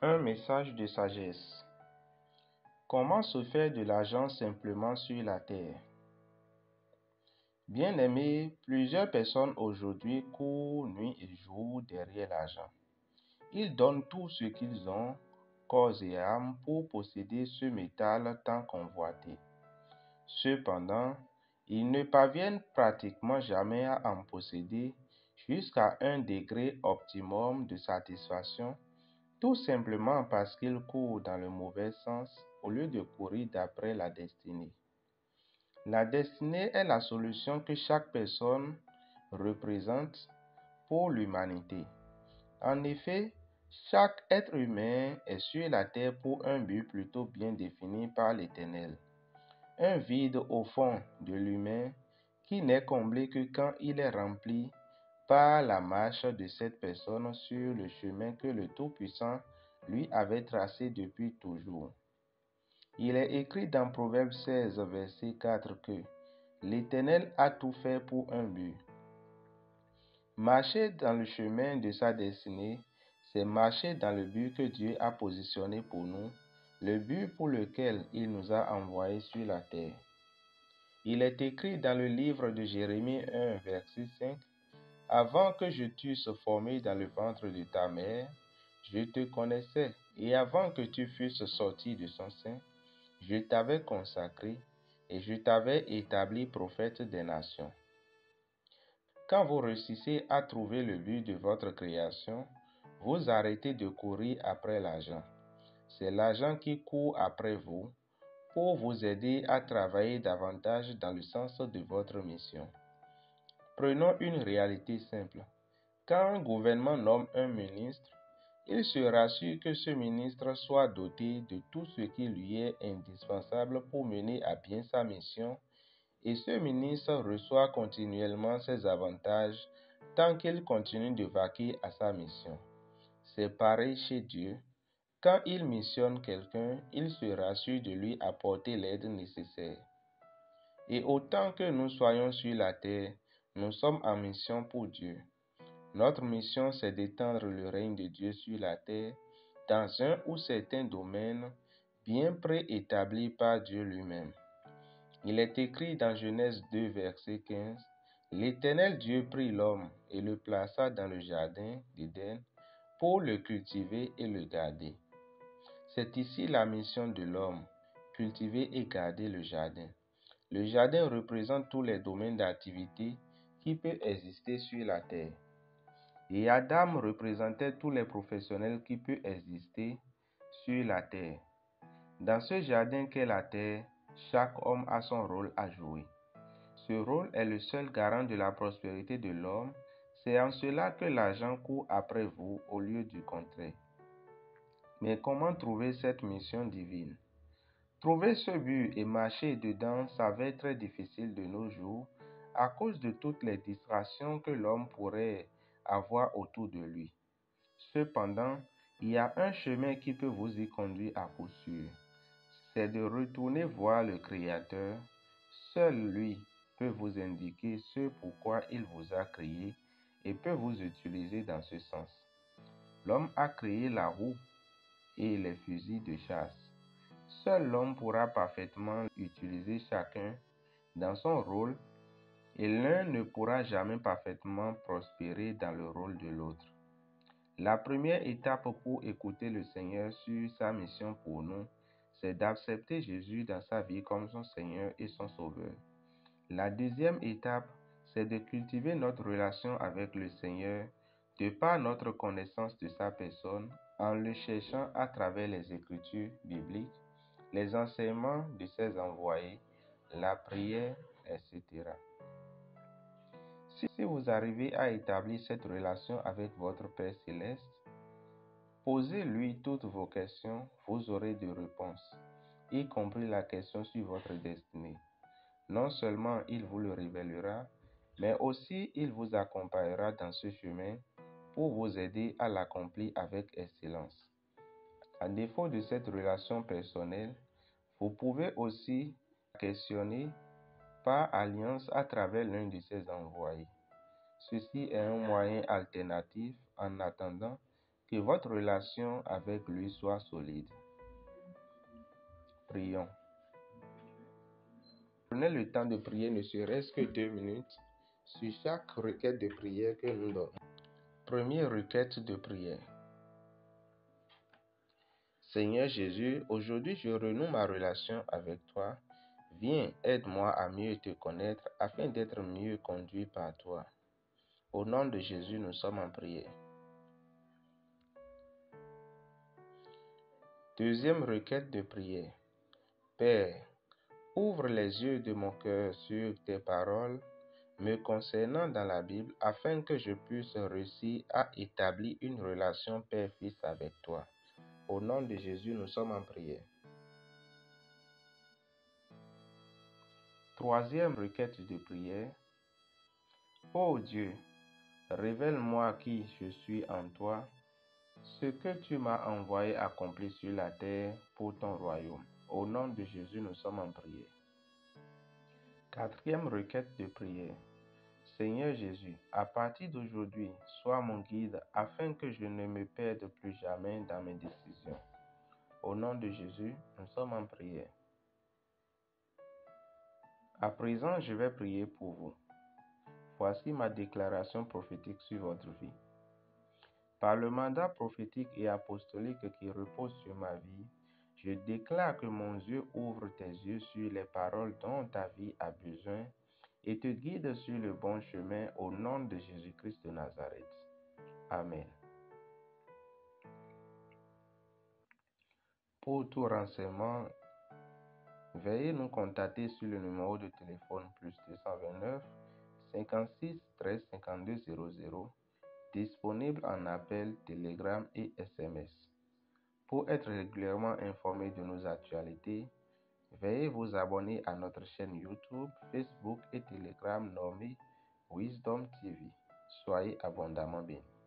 Un message de sagesse. Comment se faire de l'argent simplement sur la terre? Bien-aimés, plusieurs personnes aujourd'hui courent nuit et jour derrière l'argent. Ils donnent tout ce qu'ils ont, corps et âme, pour posséder ce métal tant convoité. Cependant, ils ne parviennent pratiquement jamais à en posséder jusqu'à un degré optimum de satisfaction, tout simplement parce qu'ils courent dans le mauvais sens au lieu de courir d'après la destinée. La destinée est la solution que chaque personne représente pour l'humanité. En effet, chaque être humain est sur la terre pour un but plutôt bien défini par l'Éternel. Un vide au fond de l'humain qui n'est comblé que quand il est rempli par la marche de cette personne sur le chemin que le Tout-Puissant lui avait tracé depuis toujours. Il est écrit dans Proverbe 16, verset 4 que l'Éternel a tout fait pour un but. Marcher dans le chemin de sa destinée, c'est marcher dans le but que Dieu a positionné pour nous, le but pour lequel il nous a envoyés sur la terre. Il est écrit dans le livre de Jérémie 1, verset 5, « Avant que je t'eusse formé dans le ventre de ta mère, je te connaissais, et avant que tu fusses sorti de son sein, je t'avais consacré, et je t'avais établi prophète des nations. » Quand vous réussissez à trouver le but de votre création, vous arrêtez de courir après l'argent. C'est l'argent qui court après vous pour vous aider à travailler davantage dans le sens de votre mission. Prenons une réalité simple. Quand un gouvernement nomme un ministre, il se rassure que ce ministre soit doté de tout ce qui lui est indispensable pour mener à bien sa mission, et ce ministre reçoit continuellement ses avantages tant qu'il continue de vaquer à sa mission. C'est pareil chez Dieu. Quand il missionne quelqu'un, il se rassure de lui apporter l'aide nécessaire. Et autant que nous soyons sur la terre, nous sommes en mission pour Dieu. Notre mission, c'est d'étendre le règne de Dieu sur la terre dans un ou certains domaines bien préétablis par Dieu lui-même. Il est écrit dans Genèse 2, verset 15, « L'Éternel Dieu prit l'homme et le plaça dans le jardin d'Éden pour le cultiver et le garder. » C'est ici la mission de l'homme, cultiver et garder le jardin. Le jardin représente tous les domaines d'activité qui peuvent exister sur la terre. Et Adam représentait tous les professionnels qui peuvent exister sur la terre. Dans ce jardin qu'est la terre, chaque homme a son rôle à jouer. Ce rôle est le seul garant de la prospérité de l'homme. C'est en cela que l'argent court après vous au lieu du contraire. Mais comment trouver cette mission divine? Trouver ce but et marcher dedans s'avère très difficile de nos jours à cause de toutes les distractions que l'homme pourrait avoir autour de lui. Cependant, il y a un chemin qui peut vous y conduire à coup sûr. C'est de retourner voir le Créateur. Seul lui peut vous indiquer ce pourquoi il vous a créé et peut vous utiliser dans ce sens. L'homme a créé la roue et les fusils de chasse. Seul l'homme pourra parfaitement utiliser chacun dans son rôle et l'un ne pourra jamais parfaitement prospérer dans le rôle de l'autre. La première étape pour écouter le Seigneur sur sa mission pour nous, c'est d'accepter Jésus dans sa vie comme son Seigneur et son Sauveur. La deuxième étape, c'est de cultiver notre relation avec le Seigneur de par notre connaissance de sa personne en le cherchant à travers les Écritures bibliques, les enseignements de ses envoyés, la prière, etc. Si vous arrivez à établir cette relation avec votre Père céleste, posez-lui toutes vos questions, vous aurez des réponses, y compris la question sur votre destinée. Non seulement il vous le révélera, mais aussi il vous accompagnera dans ce chemin pour vous aider à l'accomplir avec excellence. À défaut de cette relation personnelle, vous pouvez aussi questionner par alliance à travers l'un de ses envoyés. Ceci est un moyen alternatif en attendant que votre relation avec lui soit solide. Prions. Prenez le temps de prier ne serait-ce que 2 minutes sur chaque requête de prière que nous donnons. Première requête de prière. Seigneur Jésus, aujourd'hui je renoue ma relation avec toi. Viens, aide-moi à mieux te connaître afin d'être mieux conduit par toi. Au nom de Jésus, nous sommes en prière. Deuxième requête de prière. Père, ouvre les yeux de mon cœur sur tes paroles me concernant dans la Bible afin que je puisse réussir à établir une relation père-fils avec toi. Au nom de Jésus, nous sommes en prière. Troisième requête de prière. Ô Dieu, révèle-moi qui je suis en toi, ce que tu m'as envoyé accomplir sur la terre pour ton royaume. Au nom de Jésus, nous sommes en prière. Quatrième requête de prière. Seigneur Jésus, à partir d'aujourd'hui, sois mon guide afin que je ne me perde plus jamais dans mes décisions. Au nom de Jésus, nous sommes en prière. À présent, je vais prier pour vous. Voici ma déclaration prophétique sur votre vie. Par le mandat prophétique et apostolique qui repose sur ma vie, je déclare que mon Dieu ouvre tes yeux sur les paroles dont ta vie a besoin et te guide sur le bon chemin au nom de Jésus-Christ de Nazareth. Amen. Pour tout renseignement, veuillez nous contacter sur le numéro de téléphone plus 229 56 13 52 00, disponible en appel, télégramme et SMS. Pour être régulièrement informé de nos actualités, veuillez vous abonner à notre chaîne YouTube, Facebook et Telegram nommée Wisdom TV. Soyez abondamment bénis.